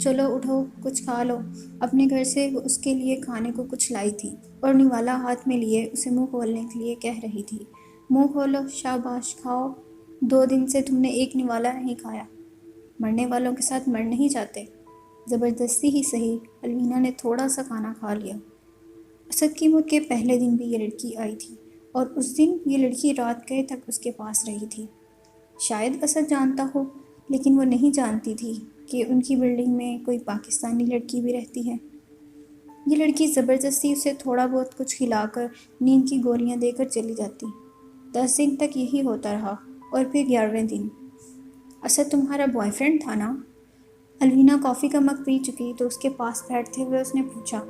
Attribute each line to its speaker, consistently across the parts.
Speaker 1: چلو اٹھو، کچھ کھا لو۔ اپنے گھر سے وہ اس کے لیے کھانے کو کچھ لائی تھی اور نوالا ہاتھ میں لیے اسے منہ کھولنے کے لیے کہہ رہی تھی۔ منہ کھولو، شاباش، کھاؤ۔ 2 دن سے تم نے ایک نوالا نہیں کھایا۔ مرنے والوں کے ساتھ مر نہیں جاتے۔ زبردستی ہی صحیح، الوینا نے تھوڑا سا کھانا کھا لیا۔ اسد کی موت کے پہلے دن بھی یہ لڑکی آئی تھی اور اس دن یہ لڑکی رات گئے تک اس کے پاس رہی تھی۔ شاید اسد جانتا ہو، لیکن وہ نہیں جانتی تھی کہ ان کی بلڈنگ میں کوئی پاکستانی لڑکی بھی رہتی ہے۔ یہ لڑکی زبردستی اسے تھوڑا بہت کچھ کھلا کر نیند کی گولیاں دے کر چلی جاتی۔ 10 دن تک یہی ہوتا رہا اور پھر 11ویں دن۔ اسد تمہارا بوائے فرینڈ تھا نا؟ الوینا کافی کا مگ پی چکی تو اس کے پاس بیٹھتے ہوئے اس نے پوچھا۔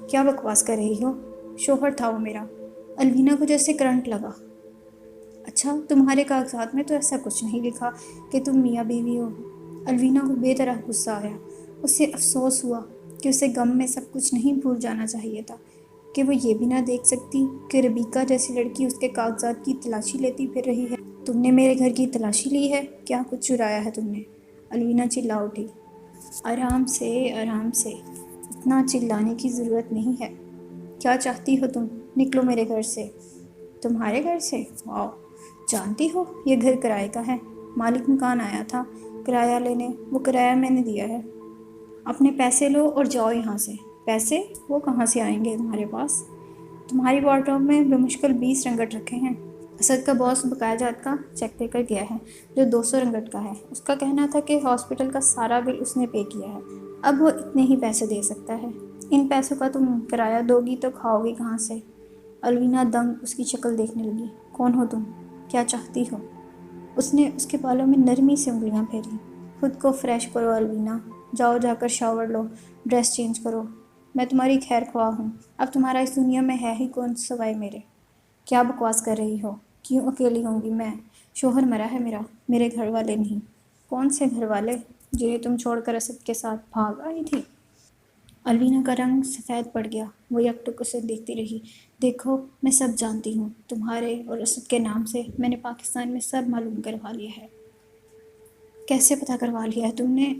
Speaker 1: کیا بکواس کر رہی ہو؟ شوہر تھا وہ میرا۔ الوینا کو جیسے کرنٹ لگا۔ اچھا، تمہارے کاغذات میں تو ایسا کچھ نہیں لکھا کہ تم میاں بیوی ہو۔ الوینا کو بے طرح غصہ آیا۔ اسے افسوس ہوا کہ اسے غم میں سب کچھ نہیں بھول جانا چاہیے تھا، کہ وہ یہ بھی نہ دیکھ سکتی کہ ربیکہ جیسی لڑکی اس کے کاغذات کی تلاشی لیتی پھر رہی ہے۔ تم نے میرے گھر کی تلاشی لی ہے؟ کیا کچھ چرایا ہے تم نے؟ الوینا چلا اٹھی۔ آرام سے، آرام سے، اتنا چلانے کی ضرورت نہیں ہے۔ کیا چاہتی ہو تم؟ نکلو میرے گھر سے۔ تمہارے گھر سے؟ واؤ، جانتی ہو یہ گھر کرائے کا ہے۔ مالک مکان آیا تھا کرایہ لینے، وہ کرایہ میں نے دیا ہے۔ اپنے پیسے لو اور جاؤ یہاں سے۔ پیسے؟ وہ کہاں سے آئیں گے تمہارے پاس؟ تمہاری وارڈروب میں بمشکل 20 رنگٹ رکھے ہیں۔ اسد کا باس بقایا جات کا چیک دے کر گیا ہے جو 200 رنگٹ کا ہے۔ اس کا کہنا تھا کہ ہاسپٹل کا سارا بل اس نے پے کیا ہے، اب وہ اتنے ہی پیسے دے سکتا ہے۔ ان پیسوں کا تم کرایہ دو گی تو کھاؤ گی کہاں سے؟ الوینا دنگ اس کی شکل دیکھنے لگی۔ کون ہو تم؟ کیا چاہتی ہو؟ اس نے اس کے بالوں میں نرمی سے انگلیاں پھیری۔ خود کو فریش کرو الوینا، جاؤ جا کر شاور لو، ڈریس چینج کرو۔ میں تمہاری خیر خواہ ہوں، اب تمہارا اس دنیا میں ہے ہی کون سوائے میرے؟ کیا بکواس کر رہی ہو؟ کیوں اکیلی ہوں گی میں؟ شوہر مرا ہے میرا، میرے گھر والے نہیں۔ کون سے گھر والے؟ جنہیں تم چھوڑ کر اسد کے ساتھ بھاگ آئی تھی۔ الوینا کا رنگ سفید پڑ گیا۔ وہ یک ٹک اسے دیکھتی رہی۔ دیکھو، میں سب جانتی ہوں، تمہارے اور اسد کے نام سے میں نے پاکستان میں سب معلوم کروا لیا ہے۔ کیسے پتہ کروا لیا ہے تم نے؟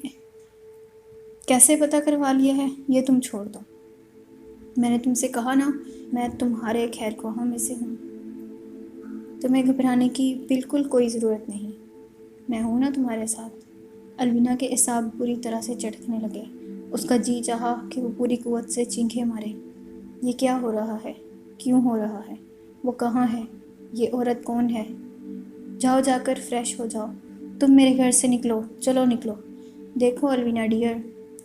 Speaker 1: کیسے پتہ کروا لیا ہے یہ تم چھوڑ دو۔ میں نے تم سے کہا نا، میں تمہارے خیر خواہوں میں سے ہوں۔ تمہیں گھبرانے کی بالکل کوئی ضرورت نہیں، میں ہوں نا تمہارے ساتھ۔ الوینا کے اعصاب پوری طرح سے چٹکنے لگے۔ اس کا جی چاہا کہ وہ پوری قوت سے چینخیں مارے۔ یہ کیا ہو رہا ہے؟ کیوں ہو رہا ہے؟ وہ کہاں ہے؟ یہ عورت کون ہے؟ جاؤ جا کر فریش ہو جاؤ۔ تم میرے گھر سے نکلو، چلو نکلو۔ دیکھو الوینا ڈیئر،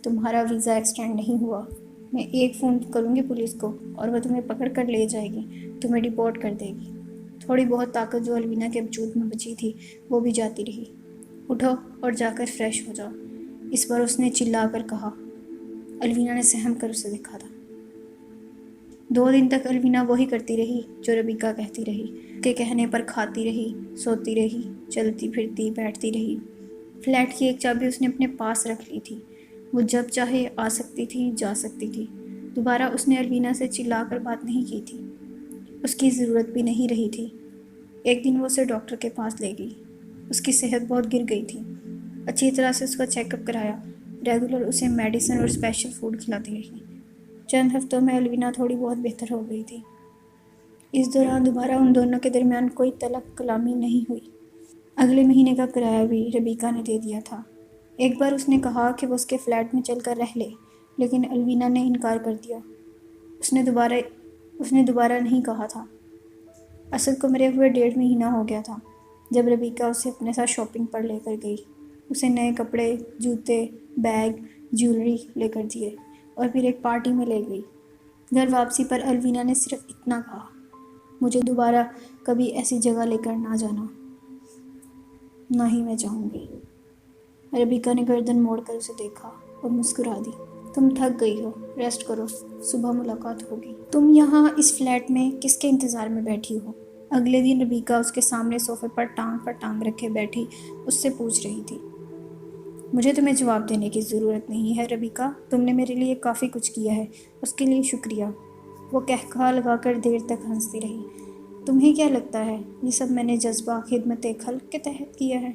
Speaker 1: تمہارا ویزا ایکسٹینڈ نہیں ہوا۔ میں ایک فون کروں گی پولیس کو اور وہ تمہیں پکڑ کر لے جائے گی، تمہیں ڈپورٹ کر دے گی۔ تھوڑی بہت طاقت جو الوینا کے وجود میں بچی تھی وہ بھی جاتی رہی۔ اٹھو اور جا کر فریش ہو جاؤ، اس پر اس نے چلا کر کہا۔ الوینا نے سہم کر اسے دیکھا تھا۔ 2 دن تک الوینا وہی کرتی رہی جو ربیکہ کہتی رہی، کے کہنے پر کھاتی رہی، سوتی رہی، چلتی پھرتی، بیٹھتی رہی۔ فلیٹ کی ایک چابی اس نے اپنے پاس رکھ لی تھی۔ وہ جب چاہے آ سکتی تھی، جا سکتی تھی۔ دوبارہ اس نے الوینا سے چلا کر بات نہیں کی تھی، اس کی ضرورت بھی نہیں رہی تھی۔ ایک دن وہ اسے ڈاکٹر کے پاس لے گئی۔ اس کی صحت بہت گر گئی تھی۔ اچھی طرح سے اس کا چیک اپ کرایا، ریگولر اسے میڈیسن اور اسپیشل فوڈ کھلاتی رہی۔ چند ہفتوں میں الوینا تھوڑی بہت بہتر ہو گئی تھی۔ اس دوران دوبارہ ان دونوں کے درمیان کوئی طلب کلامی نہیں ہوئی۔ اگلے مہینے کا کرایہ بھی ربیکہ نے دے دیا تھا۔ ایک بار اس نے کہا کہ وہ اس کے فلیٹ میں چل کر رہ لے، لیکن الوینا نے انکار کر دیا۔ اس نے دوبارہ نہیں کہا تھا۔ اسد کو مرے ہوئے 1.5 مہینہ ہو گیا تھا جب ربیکہ اسے اپنے ساتھ شاپنگ پر لے کر گئی۔ اسے نئے کپڑے، جوتے، بیگ، جیولری لے کر دیے اور پھر ایک پارٹی میں لے گئی۔ گھر واپسی پر الوینا نے صرف اتنا کہا، مجھے دوبارہ کبھی ایسی جگہ لے کر نہ جانا، نہ ہی میں چاہوں گی۔ ربیکہ نے گردن موڑ کر اسے دیکھا اور مسکرا دی۔ تم تھک گئی ہو، ریسٹ کرو، صبح ملاقات ہوگی۔ تم یہاں اس فلیٹ میں کس کے انتظار میں بیٹھی ہو؟ اگلے دن ربیکہ اس کے سامنے صوفے پر ٹانگ رکھے بیٹھی اس سے پوچھ رہی تھی۔ مجھے تمہیں جواب دینے کی ضرورت نہیں ہے ربیکہ، تم نے میرے لیے کافی کچھ کیا ہے، اس کے لیے شکریہ۔ وہ قہقہا لگا کر دیر تک ہنستی رہی۔ تمہیں کیا لگتا ہے یہ سب میں نے جذبہ خدمت خلق کے تحت کیا ہے؟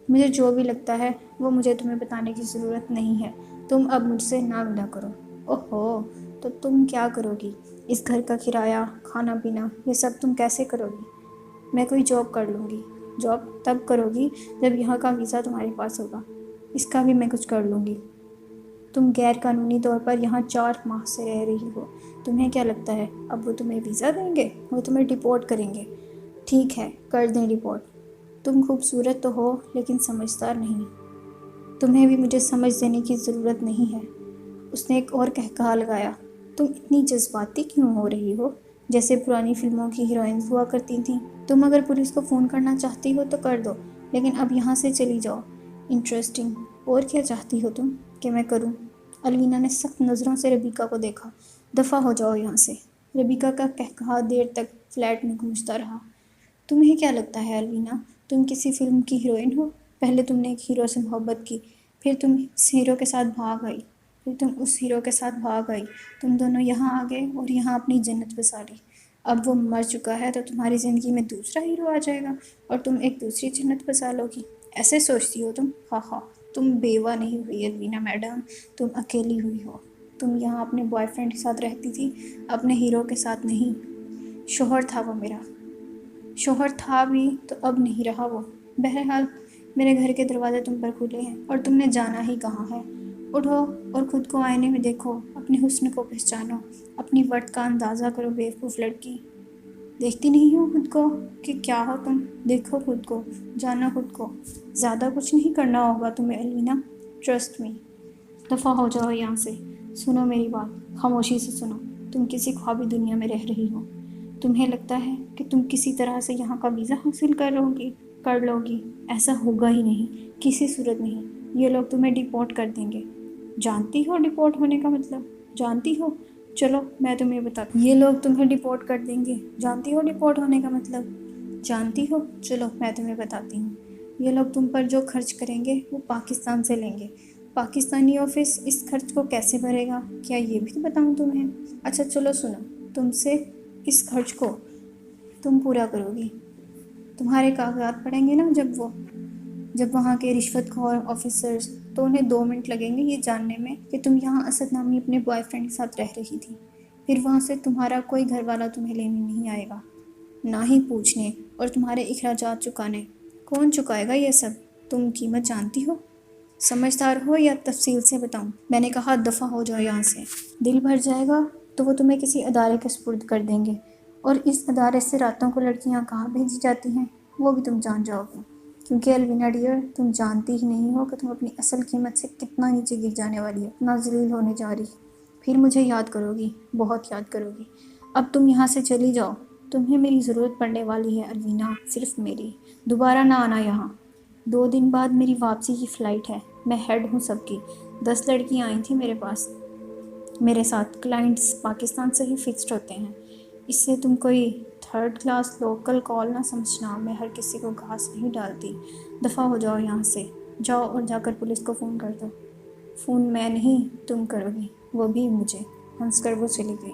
Speaker 1: مجھے جو بھی لگتا ہے وہ مجھے تمہیں بتانے کی ضرورت نہیں ہے۔ تم اب مجھ سے نہ ملا کرو۔ اوہو، تو تم کیا کرو گی؟ اس گھر کا کرایہ، کھانا پینا، یہ سب تم کیسے کرو گی؟ میں کوئی جاب کر لوں گی۔ جاب تب کرو گی جب یہاں کا ویزا تمہارے پاس ہوگا، اس کا بھی میں کچھ کر لوں گی۔ تم غیر قانونی طور پر یہاں 4 ماہ سے رہ رہی ہو، تمہیں کیا لگتا ہے اب وہ تمہیں ویزا دیں گے؟ وہ تمہیں ڈیپورٹ کریں گے۔ ٹھیک ہے، کر دیں ڈیپورٹ۔ تم خوبصورت تو ہو لیکن سمجھدار نہیں، تمہیں بھی مجھے سمجھ دینے کی ضرورت نہیں ہے۔ اس نے ایک اور قہقہا لگایا۔ تم اتنی جذباتی کیوں ہو رہی ہو، جیسے پرانی فلموں کی ہیروئنز ہوا کرتی تھیں؟ تم اگر پولیس کو فون کرنا چاہتی ہو تو کر دو، لیکن اب یہاں سے چلی جاؤ۔ انٹرسٹنگ، اور کیا چاہتی ہو تم کہ میں کروں؟ الوینا نے سخت نظروں سے ربیکا کو دیکھا۔ دفع ہو جاؤ یہاں سے۔ ربیکا کا قہقہا دیر تک فلیٹ میں گونجتا رہا۔ تمہیں کیا لگتا ہے الوینا، تم کسی فلم کی ہیروئن ہو؟ پہلے تم نے ایک ہیرو سے محبت کی، پھر تم اس ہیرو کے ساتھ بھاگ آئی، پھر تم اس ہیرو کے ساتھ بھاگ آئی، تم دونوں یہاں آ گئے اور یہاں اپنی جنت بسا لی۔ اب وہ مر چکا ہے تو تمہاری زندگی میں دوسرا ہیرو آ جائے گا اور تم ایک دوسری جنت بسا لو گی۔ ایسے سوچتی ہو تم؟ ہاں ہاں، تم بیوہ نہیں ہوئی الوینا میڈم، تم اکیلی ہوئی ہو۔ تم یہاں اپنے بوائے فرینڈ کے ساتھ رہتی تھی، اپنے ہیرو کے ساتھ نہیں۔ شوہر تھا وہ میرا، شوہر تھا بھی تو اب نہیں رہا وہ۔ بہرحال میرے گھر کے دروازے تم پر کھلے ہیں اور تم نے جانا ہی کہاں ہے۔ اٹھو اور خود کو آئینے میں دیکھو، اپنے حسن کو پہچانو، اپنی ورت کا اندازہ کرو بیوقوف لڑکی۔ دیکھتی نہیں ہو خود کو کہ کیا ہو تم؟ دیکھو خود کو، جانو خود کو۔ زیادہ کچھ نہیں کرنا ہوگا تمہیں الوینا، ٹرسٹ می۔ دفع ہو جاؤ یہاں سے۔ سنو میری بات، خاموشی سے سنو۔ تم کسی خوابی دنیا میں رہ رہی ہو۔ تمہیں لگتا ہے کہ تم کسی طرح سے یہاں کا ویزا حاصل کر لو گی۔ ایسا ہوگا ہی نہیں، کسی صورت نہیں۔ یہ لوگ تمہیں ڈیپورٹ کر دیں گے۔ جانتی ہو ڈیپورٹ ہونے کا مطلب؟ جانتی ہو؟ چلو میں تمہیں بتاتی ہوں۔ یہ لوگ تمہیں ڈیپورٹ کر دیں گے۔ جانتی ہو ڈیپورٹ ہونے کا مطلب؟ جانتی ہو؟ چلو میں تمہیں بتاتی ہوں۔ یہ لوگ تم پر جو خرچ کریں گے وہ پاکستان سے لیں گے۔ پاکستانی آفس اس خرچ کو کیسے بھرے گا، کیا یہ بھی بتاؤں تمہیں؟ اچھا چلو سنو، تم سے اس خرچ کو تم پورا کرو گی۔ تمہارے کاغذات پڑیں گے نا جب وہاں کے رشوت خور آفیسرز، تو انہیں 2 منٹ لگیں گے یہ جاننے میں کہ تم یہاں اسد نامی اپنے بوائے فرینڈ کے ساتھ رہ رہی تھی۔ پھر وہاں سے تمہارا کوئی گھر والا تمہیں لینے نہیں آئے گا، نہ ہی پوچھنے، اور تمہارے اخراجات چکانے۔ کون چکائے گا یہ سب؟ تم قیمت جانتی ہو؟ سمجھدار ہو یا تفصیل سے بتاؤں؟ میں نے کہا دفع ہو جاؤ یہاں سے۔ دل بھر جائے گا تو وہ تمہیں کسی ادارے کے سپرد کر دیں گے، اور اس ادارے سے راتوں کو لڑکیاں کہاں بھیجی جاتی ہیں وہ بھی تم جان جاؤ گے۔ کیونکہ الوینا ڈیئر، تم جانتی ہی نہیں ہو کہ تم اپنی اصل قیمت سے کتنا نیچے گر جانے والی ہو، کتنا ذلیل ہونے جا رہی۔ پھر مجھے یاد کرو گی، بہت یاد کرو گی۔ اب تم یہاں سے چلی جاؤ، تمہیں میری ضرورت پڑنے والی ہے الوینا، صرف میری۔ دوبارہ نہ آنا یہاں۔ 2 دن بعد میری واپسی کی فلائٹ ہے، میں ہیڈ ہوں سب کی۔ 10 لڑکیاں آئی تھیں میرے ساتھ، کلائنٹس پاکستان سے ہی فکسڈ ہوتے ہیں۔ اس سے تم کوئی 3rd کلاس لوکل کال نہ سمجھنا، میں ہر کسی کو گھاس نہیں ڈالتی۔ دفع ہو جاؤ یہاں سے۔ جاؤ اور جا کر پولیس کو فون کر دو۔ فون میں نہیں، تم کرو گی، وہ بھی مجھے۔ ہنس کر وہ چلی گئی۔